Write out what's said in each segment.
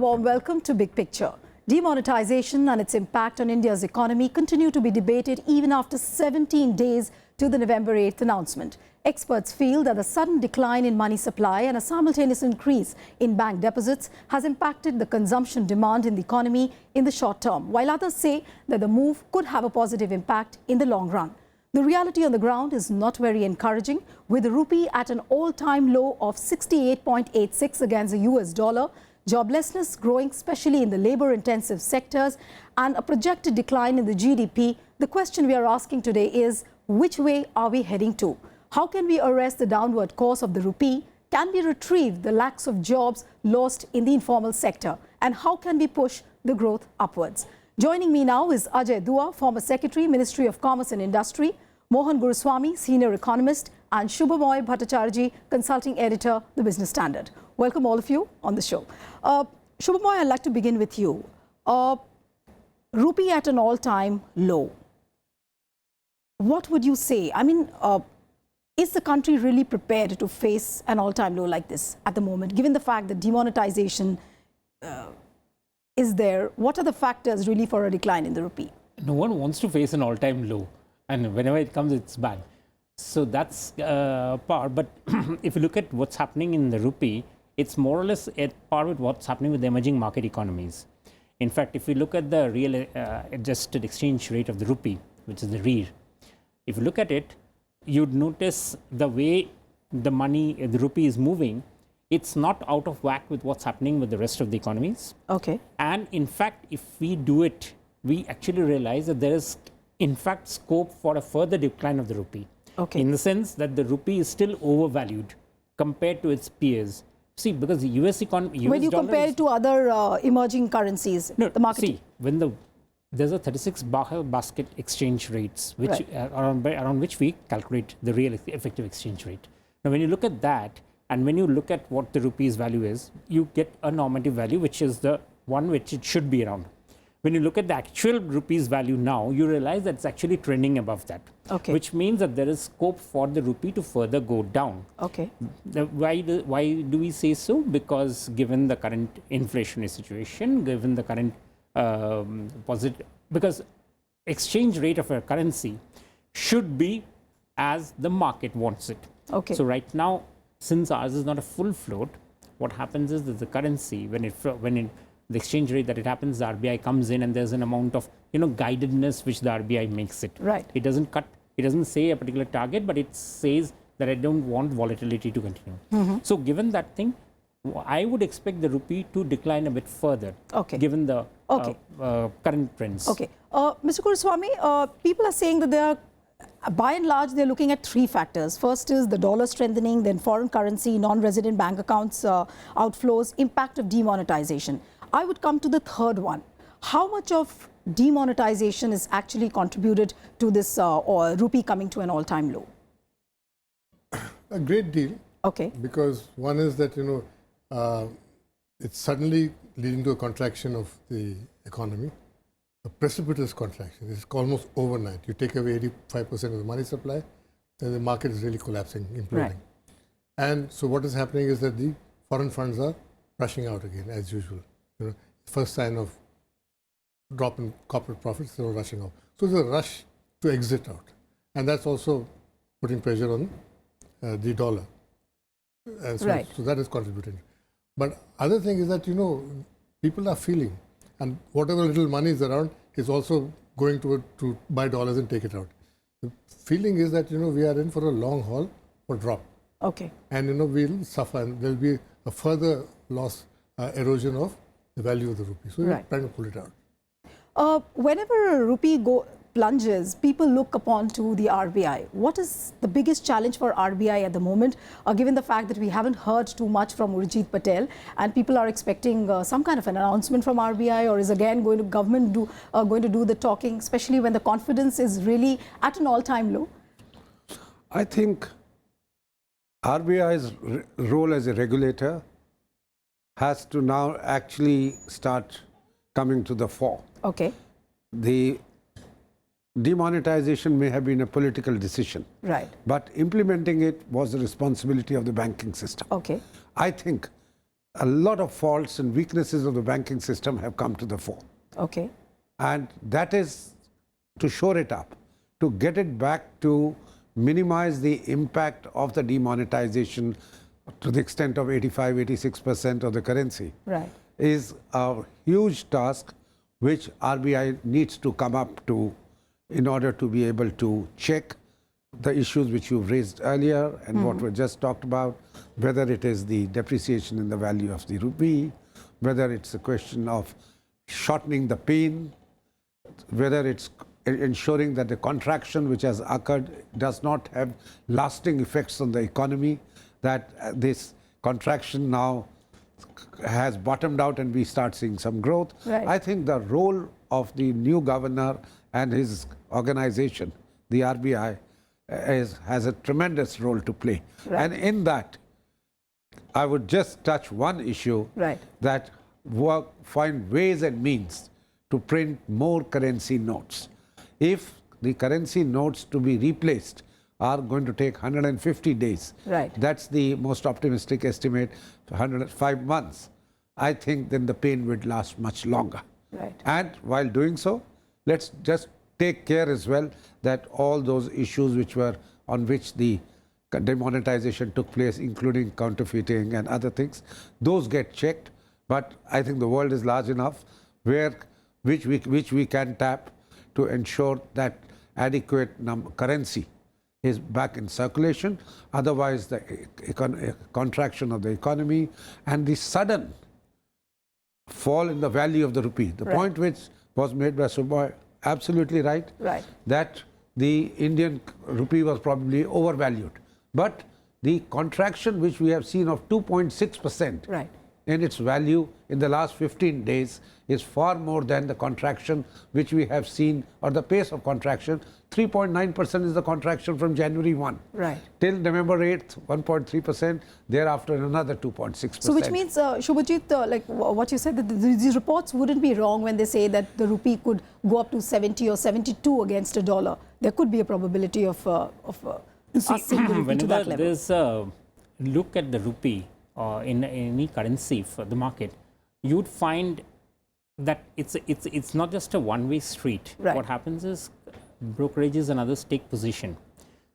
warm welcome to Big Picture. Demonetization and its impact on India's economy continue to be debated even after 17 days to the November 8th announcement. Experts feel that the sudden decline in money supply and a simultaneous increase in bank deposits has impacted the consumption demand in the economy in the short term, while others say that the move could have a positive impact in the long run. The reality on the ground is not very encouraging, with the rupee at an all-time low of 68.86 against the US dollar, joblessness growing especially in the labor-intensive sectors, and a projected decline in the GDP. The question we are asking today is, which way are we heading to? How can we arrest the downward course of the rupee? Can we retrieve the lakhs of jobs lost in the informal sector? And how can we push the growth upwards? Joining me now is Ajay, former Secretary, Ministry of Commerce and Industry, Mohan Guruswamy, Senior Economist, and Subhomoy Bhattacharjee, Consulting Editor, The Business Standard. Welcome all of you on the show. Subhomoy, I'd like to begin with you. Rupee at an all-time low. What would you say? I mean, is the country really prepared to face an all-time low like this at the moment, given the fact that demonetization is there? What are the factors really for a decline in the rupee? No one wants to face an all-time low, and whenever it comes, it's bad. So that's part. But if you look at what's happening in the rupee, it's more or less at par with what's happening with the emerging market economies. In fact, if you look at the real adjusted exchange rate of the rupee, which is the REER, if you look at it, you'd notice the way the money, the rupee is moving, it's not out of whack with what's happening with the rest of the economies. Okay. And in fact, if we do it, we actually realize that there is, in fact, scope for a further decline of the rupee. Okay. In the sense that the rupee is still overvalued compared to its peers. See, because the US economy... When you compare it to other emerging currencies, no, the market... See, when there's a 36 basket exchange rates, which right. around which we calculate the real effective exchange rate. Now, when you look at that, and when you look at what the rupee's value is, you get a normative value, which is the one which it should be around. When you look at the actual rupee's value now, you realize that it's actually trending above that. Okay. Which means that there is scope for the rupee to further go down. Okay. Why do we say so? Because given the current inflationary situation, given the current because exchange rate of a currency should be as the market wants it. Okay. So right now, since ours is not a full float, what happens is that the currency, when the exchange rate that it happens, the RBI comes in and there's an amount of guidedness which the RBI makes it. Right. It doesn't say a particular target, but it says that I don't want volatility to continue. Mm-hmm. So given that thing, I would expect the rupee to decline a bit further, okay, given the current trends. Okay. Mr. Guruswamy, people are saying that they are, by and large, they're looking at three factors. First is the dollar strengthening, then foreign currency, non-resident bank accounts outflows, impact of demonetization. I would come to the third one. How much of demonetization is actually contributed to this rupee coming to an all-time low? A great deal. Okay. Because one is that, it's suddenly leading to a contraction of the economy, a precipitous contraction. It's almost overnight. You take away 85% of the money supply, then the market is really collapsing, imploding. Right. And so what is happening is that the foreign funds are rushing out again, as usual. First sign of drop in corporate profits, they were rushing out. So there's a rush to exit out. And that's also putting pressure on the dollar. And so, right. So that is contributing. But other thing is that, people are feeling, and whatever little money is around is also going to buy dollars and take it out. The feeling is that, we are in for a long haul or drop. Okay. And, we'll suffer, and there'll be a further loss, erosion of the value of the rupee. So right. we're trying to pull it out. Whenever a rupee plunges, people look upon to the RBI. What is the biggest challenge for RBI at the moment, given the fact that we haven't heard too much from Urjit Patel, and people are expecting some kind of an announcement from RBI, or is again government going to do the talking, especially when the confidence is really at an all-time low? I think RBI's role as a regulator has to now actually start coming to the fore. Okay. The demonetization may have been a political decision. Right. But implementing it was the responsibility of the banking system. Okay. I think a lot of faults and weaknesses of the banking system have come to the fore. Okay. And that is to shore it up, to get it back to minimize the impact of the demonetization to the extent of 85, 86% of the currency. Right. Is a huge task which RBI needs to come up to in order to be able to check the issues which you've raised earlier and what we just talked about, whether it is the depreciation in the value of the rupee, whether it's a question of shortening the pain, whether it's ensuring that the contraction which has occurred does not have lasting effects on the economy, that this contraction now has bottomed out and we start seeing some growth. Right. I think the role of the new governor and his organization, the RBI, has a tremendous role to play. Right. And in that, I would just touch one issue, Right. that find ways and means to print more currency notes. If the currency notes to be replaced are going to take 150 days, Right. that's the most optimistic estimate, 105 months, I think then the pain would last much longer. Right. And while doing so, let's just take care as well that all those issues which were on which the demonetization took place, including counterfeiting and other things, those get checked. But I think the world is large enough which we can tap to ensure that adequate currency is back in circulation. Otherwise, the contraction of the economy and the sudden fall in the value of the rupee. The Right. point which was made by Subhomoy, absolutely right, Right. that the Indian rupee was probably overvalued. But the contraction which we have seen of 2.6% Right. in its value in the last 15 days is far more than the contraction which we have seen, or the pace of contraction. 3.9% is the contraction from January 1. Right. Till November 8th, 1.3%, thereafter another 2.6%. So which means, Shubhajit, like what you said, that these reports wouldn't be wrong when they say that the rupee could go up to 70 or 72 against a dollar. There could be a probability of us seeing the rupee to that Whenever level. there's a look at the rupee in any currency for the market, you would find that it's not just a one-way street. Right. What happens is brokerages and others take position.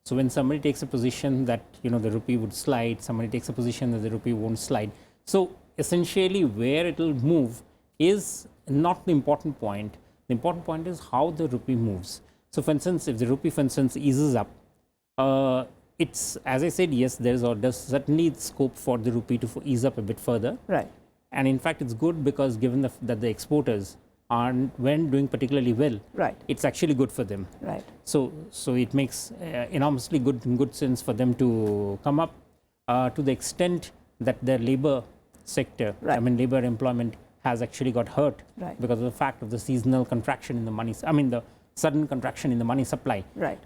So when somebody takes a position that the rupee would slide, somebody takes a position that the rupee won't slide. So essentially, where it will move is not the important point. The important point is how the rupee moves. So, for instance, if the rupee, for instance, eases up, it's, as I said, yes, there's certainly scope for the rupee to ease up a bit further. Right. And in fact, it's good because given that the exporters when doing particularly well, Right. it's actually good for them. Right. So it makes enormously good sense for them to come up to the extent that their labor sector, Right. I mean labor employment, has actually got hurt Right. because of the fact of the seasonal contraction in the money. I mean the sudden contraction in the money supply. Right.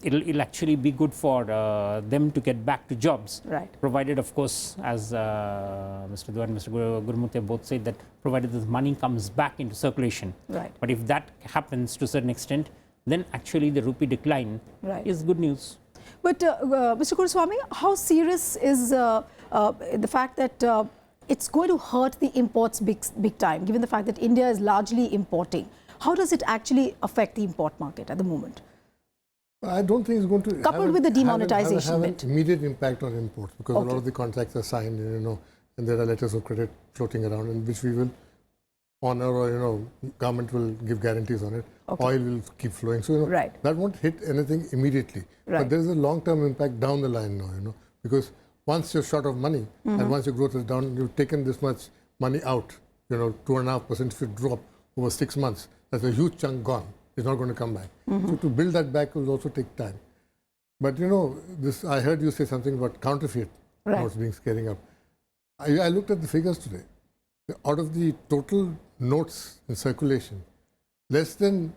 It'll actually be good for them to get back to jobs. Right. Provided, of course, as Mr. Dua and Mr. Gurumurthy both said, that provided the money comes back into circulation. Right. But if that happens to a certain extent, then actually the rupee decline Right. is good news. But Mr. Guruswamy, how serious is the fact that it's going to hurt the imports big time, given the fact that India is largely importing? How does it actually affect the import market at the moment? I don't think it's going to Coupled with the demonetization have an bit. immediate impact on imports, because a lot Okay. of the contracts are signed, and there are letters of credit floating around, in which we will honor, or government will give guarantees on it. Okay. Oil will keep flowing, so Right. that won't hit anything immediatally. Right. But there is a long-term impact down the line now, because once you're short of money and once your growth is down, you've taken this much money out, 2.5% if you drop over 6 months. That's a huge chunk gone. It's not going to come back. So to build that back will also take time. But this, I heard you say something about counterfeit Right. notes being scaling up. I looked at the figures today. Out of the total notes in circulation, less than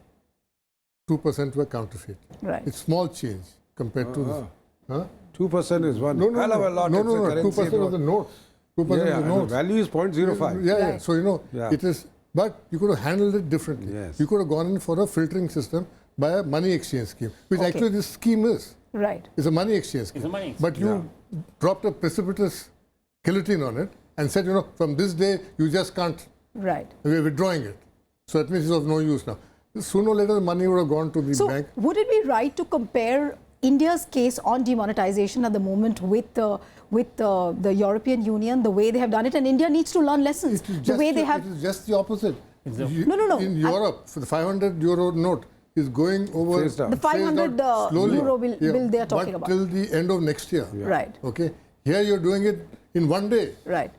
2% were counterfeit. Right. It's small change compared to this. Huh? 2% is one No, hell of a lot. no, It's a no, currency 2% of the notes. 2% Yeah, of the and the notes. value is 0.05. Yeah, yeah. Right. So, Yeah. it is, but you could have handled it differently. Yes. You could have gone in for a filtering system by a money exchange scheme, which Okay. actually this scheme is. Right. It's a money exchange scheme. It's a money But you dropped a precipitous guillotine on it and said, from this day, you just can't, Right. we're withdrawing it. So that means it's of no use now. Sooner or later, the money would have gone to the So bank. would it be right to compare India's case on demonetization at the moment with the European Union, the way they have done it, and India needs to learn lessons. The way they have. It is just the opposite. Exactly. No. In Europe, for the 500 euro note is going over. Phased out. The 500 slowly. euro bill they are talking but about. till the end of next year. Right. Okay. Here you're doing it in one day. Right.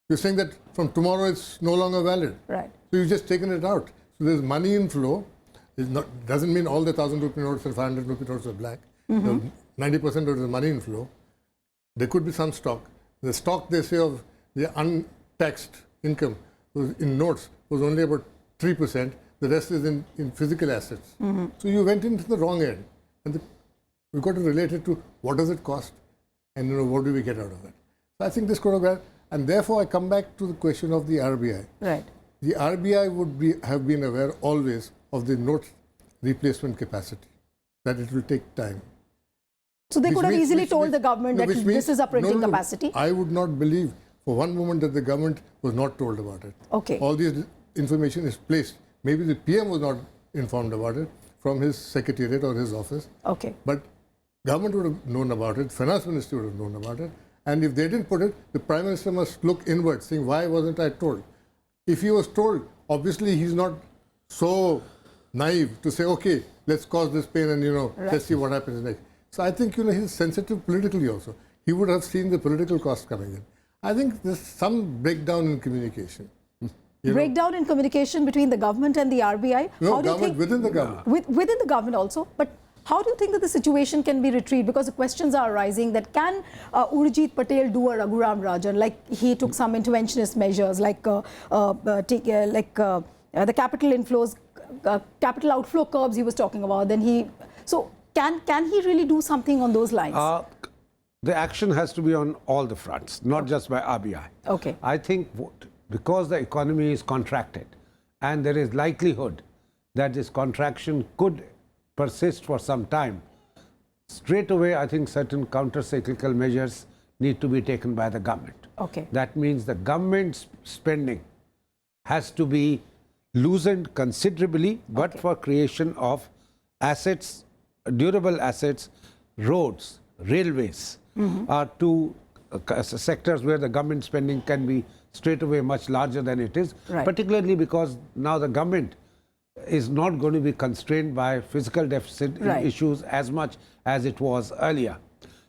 You're saying that from tomorrow it's no longer valid. Right. So you've just taken it out. So there's money inflow. It doesn't mean all the 1,000 rupee notes and 500 rupee notes are black. 90% of it is money inflow. There could be some stock. The stock, they say, of the untaxed income in notes was only about 3%. The rest is in physical assets. So you went into the wrong end. And we've got to relate it to what does it cost and what do we get out of it. So I think this could have gone. And therefore, I come back to the question of the RBI. Right. The RBI would have been aware always of the note replacement capacity, that it will take time. So they Which could have means- easily which told means- the government no, that which this means- is a printing no. capacity. I would not believe for one moment that the government was not told about it. Okay. All this information is placed. Maybe the PM was not informed about it from his secretariat or his office. Okay. But government would have known about it, finance ministry would have known about it. And if they didn't put it, the prime minister must look inward, saying, why wasn't I told? If he was told, obviously he's not so naive to say, okay, let's cause this pain and, let's see what happens next. So I think, he's sensitive politically also. He would have seen the political cost coming in. I think there's some breakdown in communication. Breakdown in communication between the government and the RBI. No, How do you government, think, within the government. within the government also, but how do you think that the situation can be retrieved? Because the questions are arising that can Urjit Patel do a Raghuram Rajan, like he took some interventionist measures, like the capital inflows, capital outflow curbs he was talking about. Then can he really do something on those lines? The action has to be on all the fronts, not just by RBI. Okay. I think because the economy is contracted and there is likelihood that this contraction could persist for some time, straight away I think certain counter-cyclical measures need to be taken by the government. Okay. That means the government's spending has to be loosened considerably, but Okay. for creation of assets, durable assets, roads, railways are two sectors where the government spending can be straight away much larger than it is, Right. particularly because now the government is not going to be constrained by fiscal deficit Right. issues as much as it was earlier.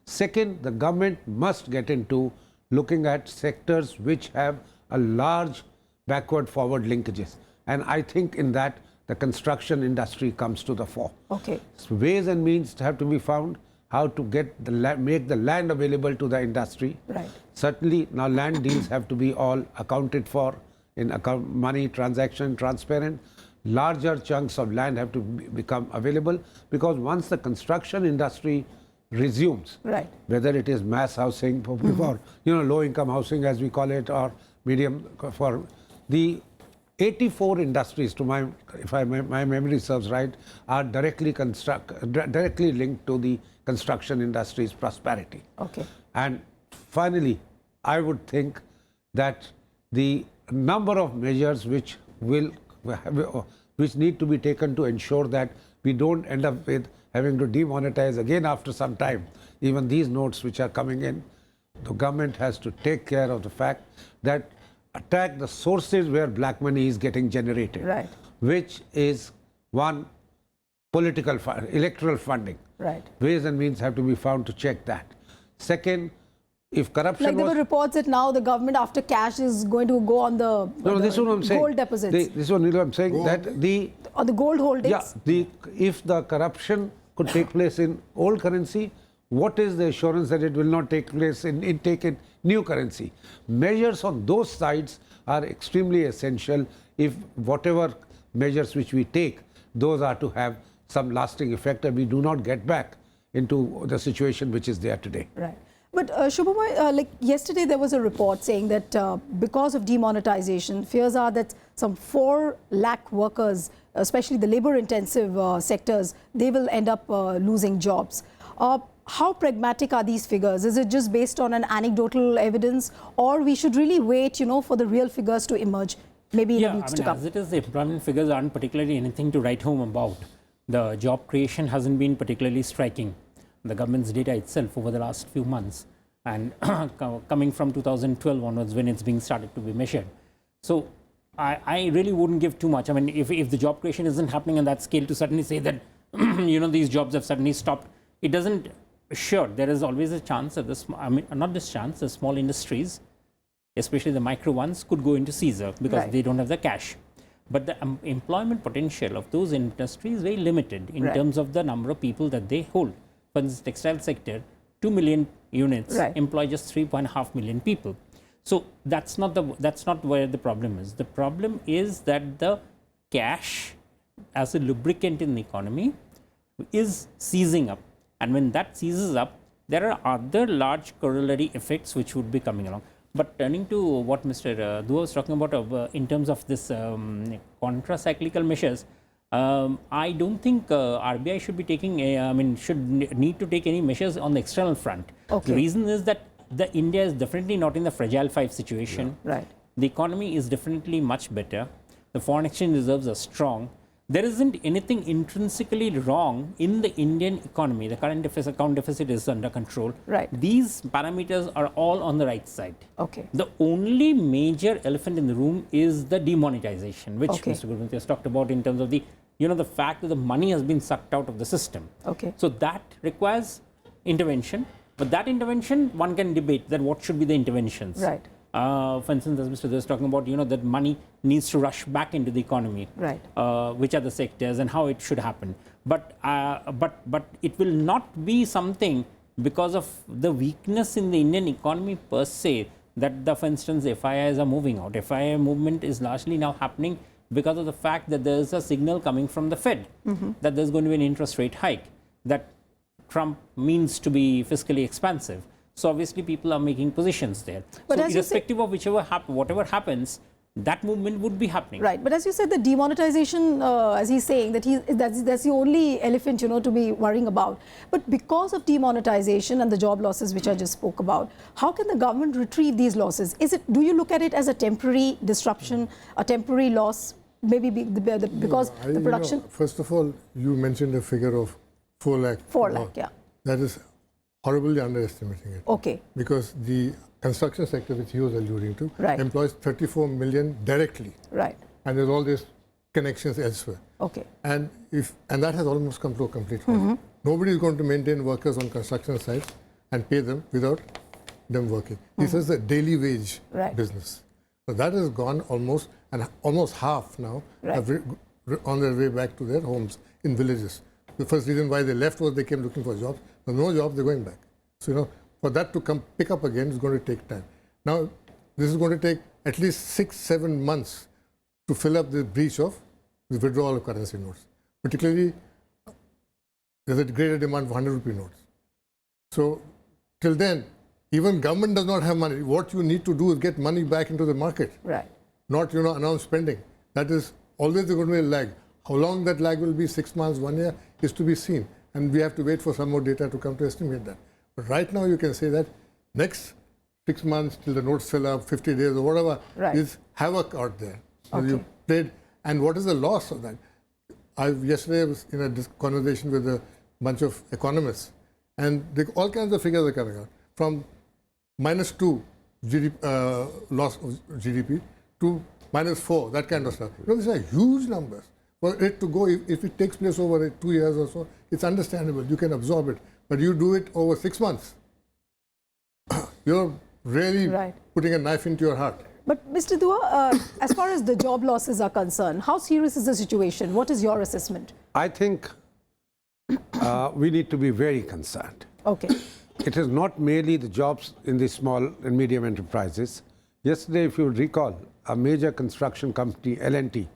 Second, the government must get into looking at sectors which have a large backward forward linkages. And I think in that the construction industry comes to the fore. Okay. So ways and means have to be found how to get make the land available to the industry. Right. Certainly now land deals have to be all accounted for in money transaction transparent. Larger chunks of land have to become available, because once the construction industry resumes, Right. whether it is mass housing for low income housing as we call it, or medium for the 84 industries, to my memory serves right, are directly linked to the construction industry's prosperity. Okay. And finally, I would think that the number of measures which need to be taken to ensure that we don't end up with having to demonetize again after some time, even these notes which are coming in, the government has to take care of the fact that attack the sources where black money is getting generated, Right. which is one, electoral funding. Right. Ways and means have to be found to check that. Second, if corruption Like there were reports that now the government, after cash, is going to go on the, this is what I'm saying. gold deposits. This is what I'm saying, that on the gold holdings. if the corruption could take place in old currency, what is the assurance that it will not take place in new currency? Measures on those sides are extremely essential if whatever measures which we take, those are to have some lasting effect and we do not get back into the situation which is there today. Right. But Subhomoy, like yesterday there was a report saying that because of demonetization, fears are that some 4 lakh workers, especially the labor-intensive sectors, they will end up losing jobs. how pragmatic are these figures? Is it just based on an anecdotal evidence, or we should really wait, for the real figures to emerge, maybe in the weeks to come? As it is, the employment figures aren't particularly anything to write home about. The job creation hasn't been particularly striking. The government's data itself over the last few months, and coming from 2012 onwards when it's being started to be measured. So I really wouldn't give too much. I mean, if the job creation isn't happening on that scale, to suddenly say that, these jobs have suddenly stopped, it doesn't. Sure, there is always a chance that the small industries, especially the micro ones, could go into seizure because they don't have the cash. But the employment potential of those industries is very limited in terms of the number of people that they hold. For instance, textile sector, 2 million units employ just 3.5 million people. So that's not where the problem is. The problem is that the cash as a lubricant in the economy is seizing up. And when that seizes up, there are other large corollary effects which would be coming along. But turning to what Mr. Dua was talking about in terms of this contra-cyclical measures, I don't think RBI should be taking, need to take any measures on the external front. The reason is that India is definitely not in the fragile five situation. The economy is definitely much better. The foreign exchange reserves are strong. There isn't anything intrinsically wrong in the Indian economy. The current account deficit is under control. These parameters are all on the right side. The only major elephant in the room is the demonetization, which Mr. Guruswamy has talked about in terms of the, the fact that the money has been sucked out of the system. So that requires intervention. But that intervention, one can debate that what should be the interventions. For instance, as Mr. Dua is talking about, that money needs to rush back into the economy. Which are the sectors and how it should happen. But it will not be something because of the weakness in the Indian economy per se that, for instance, FIIs are moving out. FII movement is largely now happening because of the fact that there is a signal coming from the Fed that there's going to be an interest rate hike, that Trump means to be fiscally expansive. So obviously people are making positions there. But so irrespective of whatever happens, that movement would be happening. But as you said, the demonetization, as he's saying, that's the only elephant, to be worrying about. But because of demonetization and the job losses which I just spoke about, how can the government retrieve these losses? Do you look at it as a temporary disruption, a temporary loss, maybe because the production? First of all, you mentioned a figure of 4 lakh. 4 lakh, That is horribly underestimating it. Because the construction sector, which he was alluding to, employs 34 million directly. And there's all these connections elsewhere. And that has almost come to a complete halt. Nobody is going to maintain workers on construction sites and pay them without them working. This is a daily wage business. So that has gone almost, and almost half now have on their way back to their homes in villages. The first reason why they left was they came looking for jobs. There's no jobs, they're going back. So, for that to come pick up again is going to take time. Now, this is going to take at least 6-7 months to fill up the breach of the withdrawal of currency notes. Particularly, there's a greater demand for 100 rupee notes. So, till then, even government does not have money. What you need to do is get money back into the market. Not, announce spending. That is always going to be a lag. How long that lag will be, 6 months, 1 year, is to be seen. And we have to wait for some more data to come to estimate that. But right now you can say that next 6 months till the notes fill up, 50 days or whatever, is havoc out there. So you played, and what is the loss of that? Yesterday I was in a conversation with a bunch of economists, and all kinds of figures are coming out. From -2 loss of GDP to -4, that kind of stuff. These are huge numbers. For it to go, if it takes place over 2 years or so, it's understandable. You can absorb it. But you do it over 6 months, you're really putting a knife into your heart. But Mr. Dua, as far as the job losses are concerned, how serious is the situation? What is your assessment? I think we need to be very concerned. It is not merely the jobs in the small and medium enterprises. Yesterday, if you recall, a major construction company, L&T,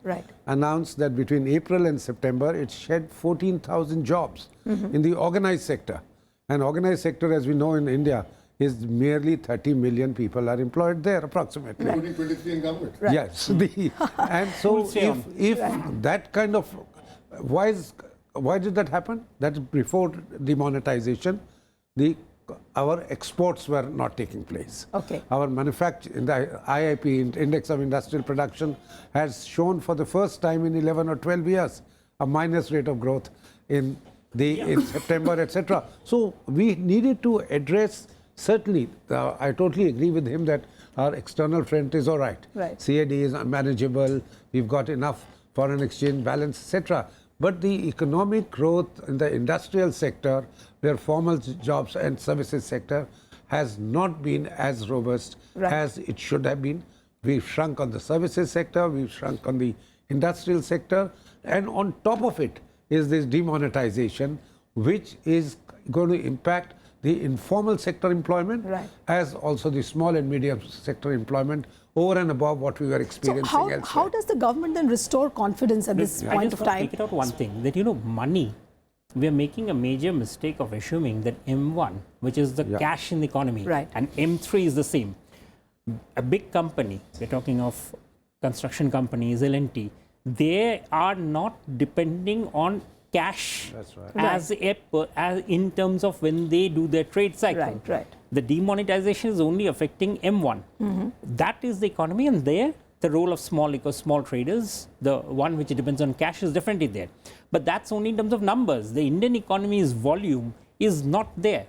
announced that between April and September, it shed 14,000 jobs in the organized sector. And organized sector, as we know in India, is merely 30 million people are employed there, approximately. Including 23 in government. Yes. And so if that kind of, why did that happen? That is before demonetization. our exports were not taking place. Okay. Our manufacturing, the IIP, Index of Industrial Production, has shown for the first time in 11 or 12 years a minus rate of growth in September, etc. So we needed to address, certainly, I totally agree with him that our external front is all right. Right. CAD is manageable, we've got enough foreign exchange balance, etc. But the economic growth in the industrial sector, where formal jobs and services sector has not been as robust as it should have been. We've shrunk on the services sector, we've shrunk on the industrial sector, and on top of it is this demonetization, which is going to impact the informal sector employment as also the small and medium sector employment over and above what we were experiencing elsewhere. How does the government then restore confidence at this point of time? I just want to take it out one thing, that, you know, money, we are making a major mistake of assuming that M1, which is the cash in the economy, and M3 is the same. A big company, we're talking of construction companies, L&T, they are not depending on cash as in terms of when they do their trade cycle. The demonetization is only affecting M1. That is the economy, and there the role of small traders, the one which depends on cash, is definitely there. But that's only in terms of numbers. The Indian economy's volume is not there.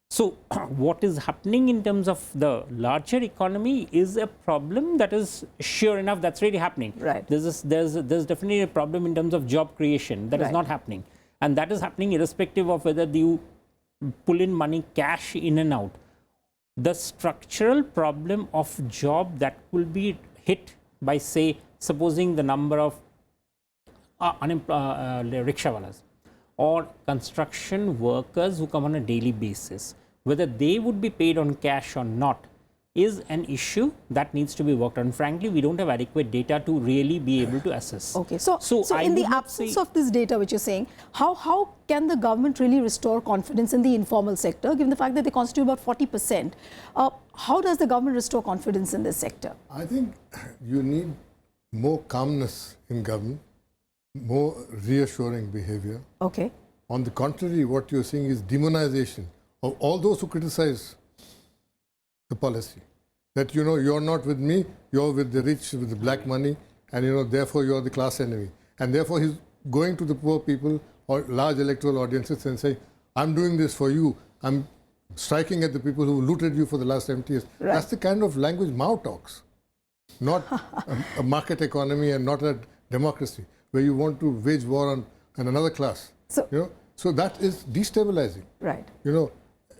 So what is happening in terms of the larger economy is a problem that is sure enough that's really happening. There's definitely a problem in terms of job creation that is not happening. And that is happening irrespective of whether you pull in money, cash in and out. The structural problem of job that will be hit by, say, supposing the number of rickshawalas or construction workers who come on a daily basis, whether they would be paid on cash or not, is an issue that needs to be worked on. Frankly, we don't have adequate data to really be able to assess. Okay, so in the absence of this data which you're saying, how can the government really restore confidence in the informal sector, given the fact that they constitute about 40%? How does the government restore confidence in this sector? I think you need more calmness in government, more reassuring behavior. Okay. On the contrary, what you're seeing is demonization of all those who criticize the policy. That, you know, you're not with me, you're with the rich, with the black money, and, you know, therefore you're the class enemy. And therefore he's going to the poor people or large electoral audiences and saying, I'm doing this for you, I'm striking at the people who looted you for the last 70 years. That's the kind of language Mao talks. Not a market economy and not a democracy, where you want to wage war on another class. So, you know, so that is destabilizing. You know,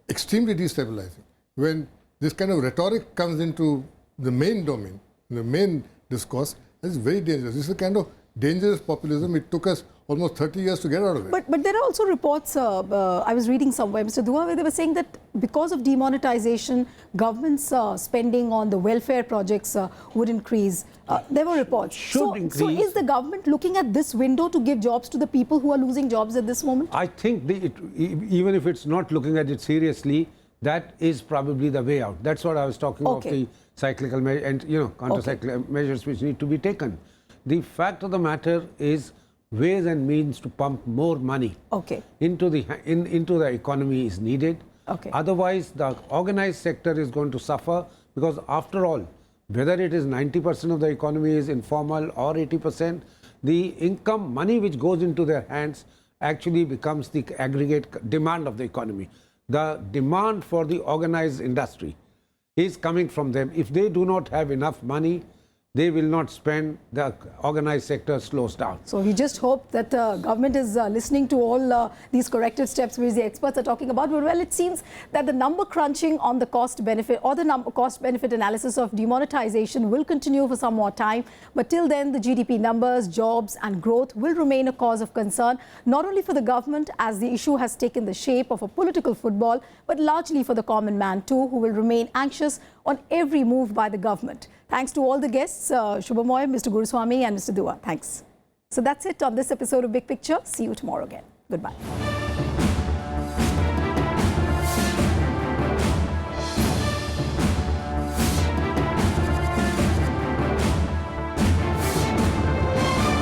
extremely destabilizing. When this kind of rhetoric comes into the main domain, the main discourse, it's very dangerous. This is a kind of dangerous populism. It took us almost 30 years to get out of it. But there are also reports, I was reading somewhere, Mr. Dua, where they were saying that because of demonetization, government's spending on the welfare projects would increase. There were reports. So is the government looking at this window to give jobs to the people who are losing jobs at this moment? I think even if it's not looking at it seriously, that is probably the way out. That's what I was talking of, the cyclical and, you know, counter-cyclical measures which need to be taken. The fact of the matter is ways and means to pump more money into the economy is needed. Otherwise, the organized sector is going to suffer, because after all, whether it is 90% of the economy is informal or 80%, the income, money which goes into their hands actually becomes the aggregate demand of the economy. The demand for the organized industry is coming from them. If they do not have enough money, they will not spend, the organized sector slows down. So we just hope that the government is listening to all these corrective steps which the experts are talking about. But well, it seems that the number crunching on the cost benefit or the cost benefit analysis of demonetization will continue for some more time. But till then, the GDP numbers, jobs and growth will remain a cause of concern, not only for the government, as the issue has taken the shape of a political football, but largely for the common man too, who will remain anxious on every move by the government. Thanks to all the guests, Subhomoy, Mr. Guruswamy and Mr. Dua. Thanks. So that's it on this episode of Big Picture. See you tomorrow again. Goodbye.